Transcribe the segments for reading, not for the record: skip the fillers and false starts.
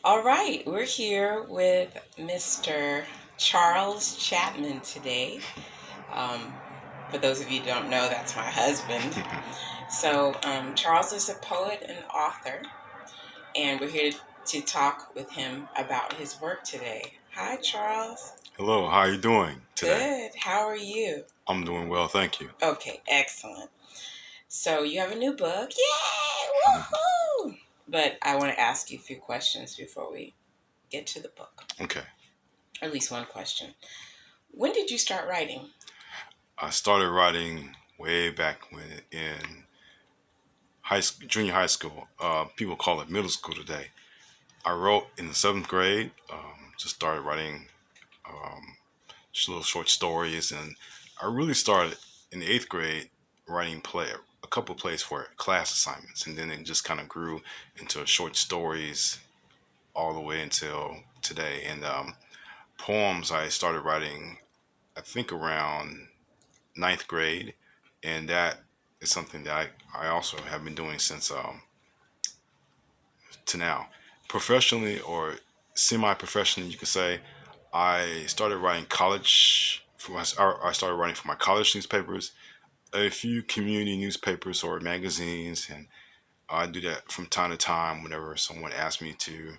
All right, we're here with Mr. Charles Chatmon today. Um, for those of you who don't know, that's my husband. So, Charles is a poet and author, and we're here to talk with him about his work today. Hi, Charles. Hello, how are you doing today? Good. How are you? I'm doing well, thank you. Okay, excellent. So, you have a new book. Yay! Woohoo! But I want to ask you a few questions before we get to the book. Okay. At least one question. When did you start writing? I started writing way back when in junior high school. People call it middle school today. I wrote in the seventh grade. Just started writing just little short stories, and I really started in the eighth grade writing a couple of plays for class assignments, and then it just kind of grew into short stories all the way until today. And poems I started writing, I think around ninth grade, and that is something that I also have been doing since to now. Professionally or semi-professionally, you could say, I started writing I started writing for my college newspapers, a few community newspapers or magazines, and I do that from time to time whenever someone asks me to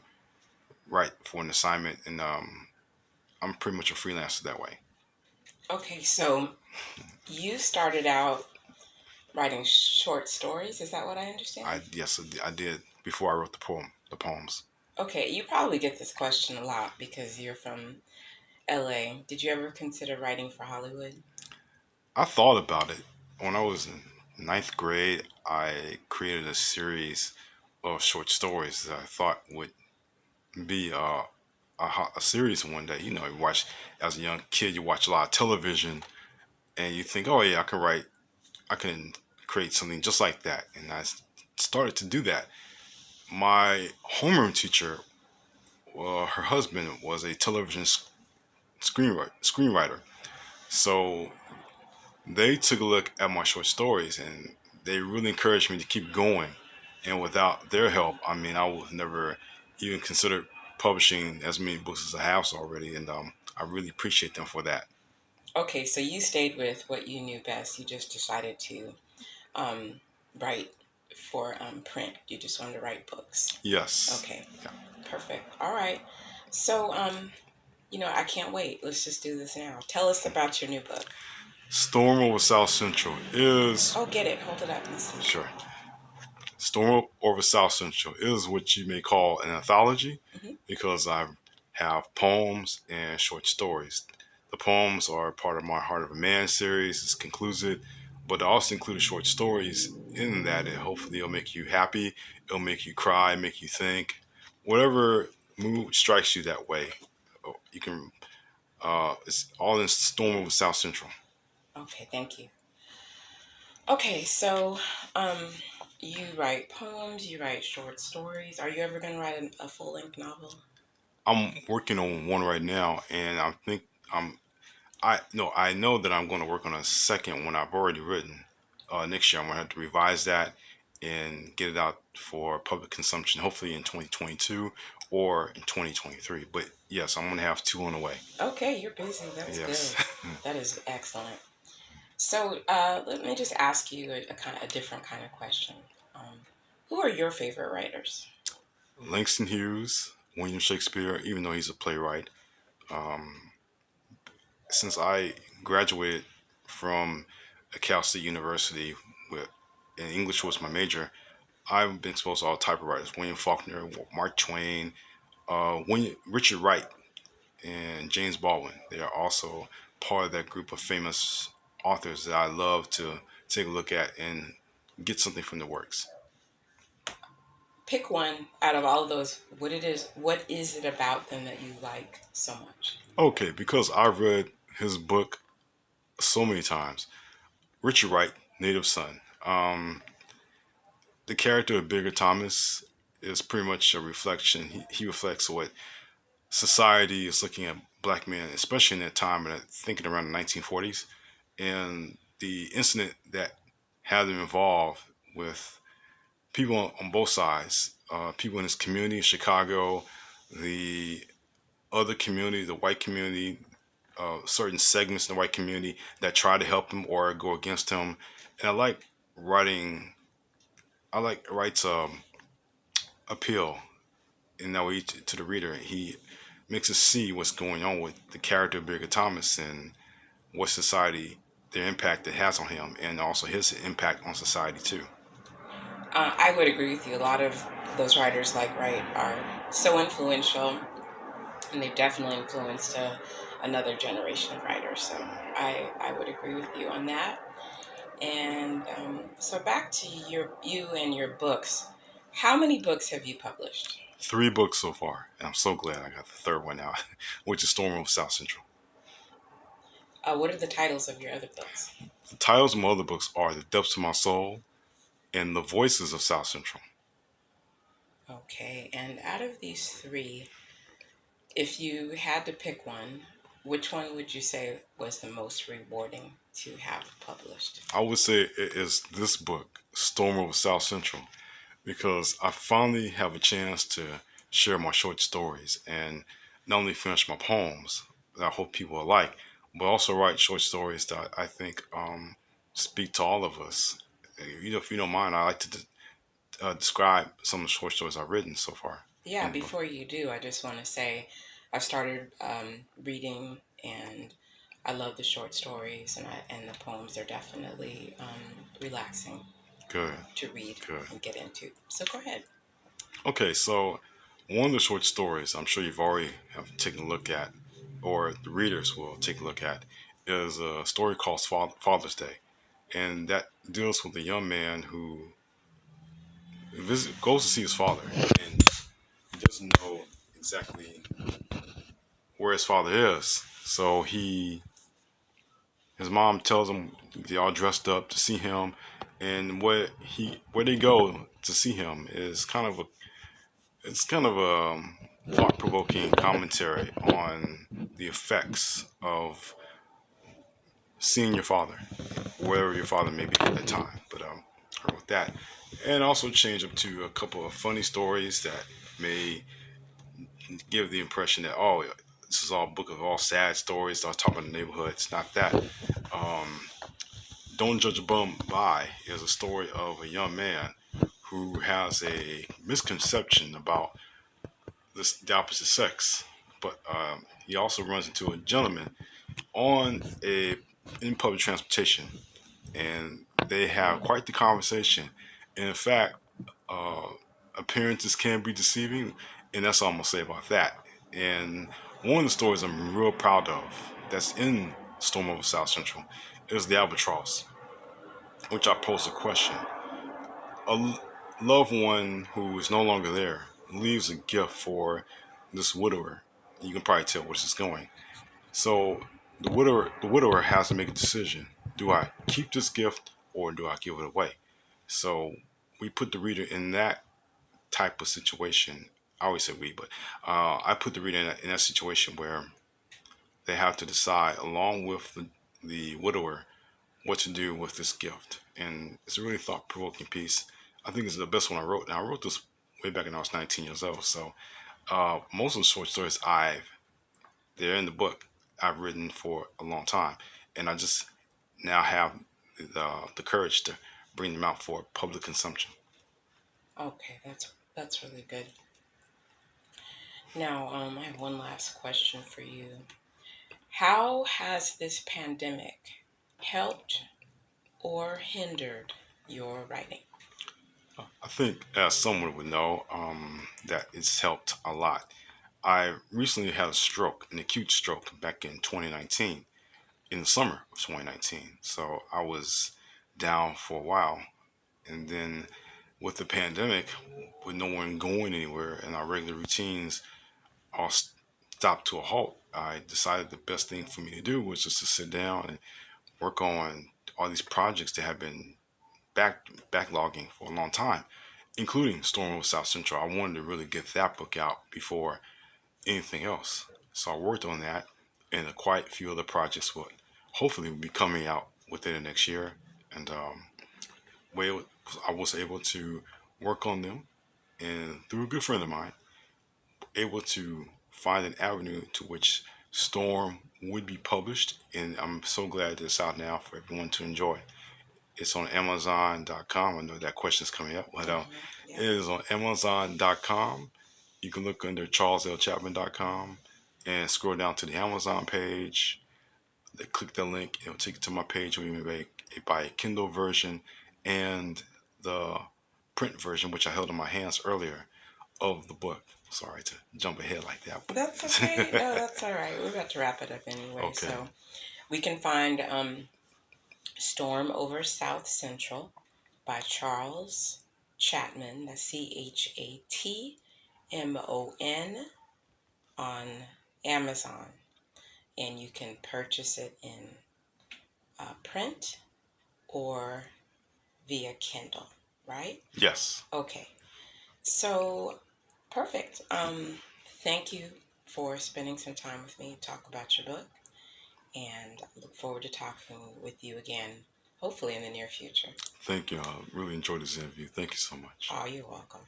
write for an assignment, and I'm pretty much a freelancer that way. Okay, so you started out writing short stories. Is that what I understand? Yes, I did before I wrote the poems. Okay, you probably get this question a lot because you're from LA. Did you ever consider writing for Hollywood? I thought about it when I was in ninth grade. I created a series of short stories that I thought would be a series one day. You know, you watch as a young kid, you watch a lot of television, and you think, oh yeah, I can create something just like that. And started to do that. My homeroom teacher, well, her husband was a television screenwriter. So they took a look at my short stories and they really encouraged me to keep going. And without their help, I mean, I would have never even considered publishing as many books as I have already. And I really appreciate them for that. Okay, so you stayed with what you knew best. You just decided to um, write for print. You just wanted to write books. Yes. Okay, Yeah. perfect. All right. So, I can't wait. Let's just do this now. Tell us about your new book. Storm over South Central is Oh, get it. Hold it up. Listen. sure. Storm over South Central is what you may call an anthology Hmm. because I have poems and short stories. The poems are part of my Heart of a Man series. It's conclusive, but I also include short stories in that. And hopefully, it'll make you happy. It'll make you cry, make you think. Whatever mood strikes you that way, you can. It's all in Storm over South Central. Okay, thank you. Okay, so um, you write poems, you write short stories. Are you ever going to write a full length novel? I'm working on one right now, and I'm I know that I'm going to work on a second one I've already written. Next year, I'm going to have to revise that and get it out for public consumption, hopefully in 2022 or in 2023. But yes, I'm going to have two on the way. Okay, you're busy. That's Yes. good. That is excellent. So let me just ask you a different kind of question. Um, who are your favorite writers? Langston Hughes, William Shakespeare, even though he's a playwright. Um, since I graduated from Cal State University with and English was my major, I've been exposed to all type of writers: William Faulkner, Mark Twain, Richard Wright, and James Baldwin. They are also part of that group of famous authors that I love to take a look at and get something from the works. Pick one out of all of those. What is it about them that you like so much? Okay, because I've read his book so many times. Richard Wright, Native Son. The character of Bigger Thomas is pretty much a reflection. He reflects what society is looking at black men, especially in that time, and I thinking around the 1940s, and the incident that had them involved with people on both sides, people in his community in Chicago, the other community, the white community, certain segments in the white community that try to help him or go against him. And I like writing. I like writes appeal in that way to the reader. He makes us see what's going on with the character of Bigger Thomas and what society, the impact it has on him, and also his impact on society too. I would agree with you. A lot of those writers, like Wright, are so influential, and they've definitely influenced another generation of writers. So I would agree with you on that. And so back to you and your books. How many books have you published? 3 books so far, and I'm so glad I got the third one out, which is Storm of South Central. What are the titles of your other books? The titles of my other books are The Depths of My Soul and The Voices of South Central. Okay, and out of these three, if you had to pick one, which one would you say was the most rewarding to have published? I would say it is this book, Storm over South Central, because I finally have a chance to share my short stories and not only finish my poems that I hope people will like, but also write short stories that I think speak to all of us. If you don't mind, I like to describe some of the short stories I've written so far Yeah, in the book. before you do, I just want to say I've started reading, and I love the short stories, and the poems. They're definitely relaxing Good, to read good. and get into. So go ahead. Okay, so one of the short stories I'm sure you've already have taken a look at, or the readers will take a look at, is a story called Father's Day, and that deals with a young man who goes to see his father, and he doesn't know exactly where his father is. So his mom tells him they all dressed up to see him, and where they go to see him is kind of a thought provoking commentary on the effects of seeing your father, wherever your father may be at that time. But I wrote that, and also change up to a couple of funny stories that may give the impression that, oh, this is all a book of all sad stories. I talk about the neighborhood. It's not that. Um, Don't Judge a Bum by is a story of a young man who has a misconception about the opposite sex, but he also runs into a gentleman on a in public transportation, and they have quite the conversation. And in fact, uh, appearances can be deceiving, and that's all I'm gonna say about that. And one of the stories I'm real proud of that's in Storm over South Central is the albatross, which I posed a question. Loved one who is no longer there leaves a gift for this widower. You can probably tell where this is going. So the widower has to make a decision. Do I keep this gift or do I give it away? So we put the reader in that type of situation. I always say we, but I put the reader in that situation where they have to decide, along with the widower, what to do with this gift. And it's a really thought provoking piece. I think it's the best one I wrote. Now, I wrote this way back when I was 19 years old. So most of the short stories they're in the book, I've written for a long time. And I just now have the courage to bring them out for public consumption. Okay, that's really good. Now, I have one last question for you. How has this pandemic helped or hindered your writing? I think, as someone would know, that it's helped a lot. I recently had a stroke, an acute stroke, back in 2019, in the summer of 2019. So I was down for a while. And then with the pandemic, with no one going anywhere and our regular routines all stopped to a halt, I decided the best thing for me to do was just to sit down and work on all these projects that have been backlogging for a long time, including Storm over South Central. I wanted to really get that book out before anything else. So I worked on that, and quite a few other projects will hopefully be coming out within the next year. And I was able to work on them, and through a good friend of mine, able to find an avenue to which Storm would be published, and I'm so glad that it's out now for everyone to enjoy. It's on Amazon.com. I know that question's coming up, but Yeah. it is on Amazon.com. You can look under CharlesLChapman.com and scroll down to the Amazon page. They click the link, it'll take you to my page where you may buy a Kindle version and the print version, which I held in my hands earlier, of the book. Sorry to jump ahead like that. That's okay. No, that's all right. We're about to wrap it up anyway. Okay. So we can find Storm Over South Central by Charles Chatmon, that's Chatmon, on Amazon. And you can purchase it in print or via Kindle, right? Yes. Okay. So, perfect. Thank you for spending some time with me to talk about your book. And I look forward to talking with you again, hopefully in the near future. Thank you. I really enjoyed this interview. Thank you so much. Oh, you're welcome.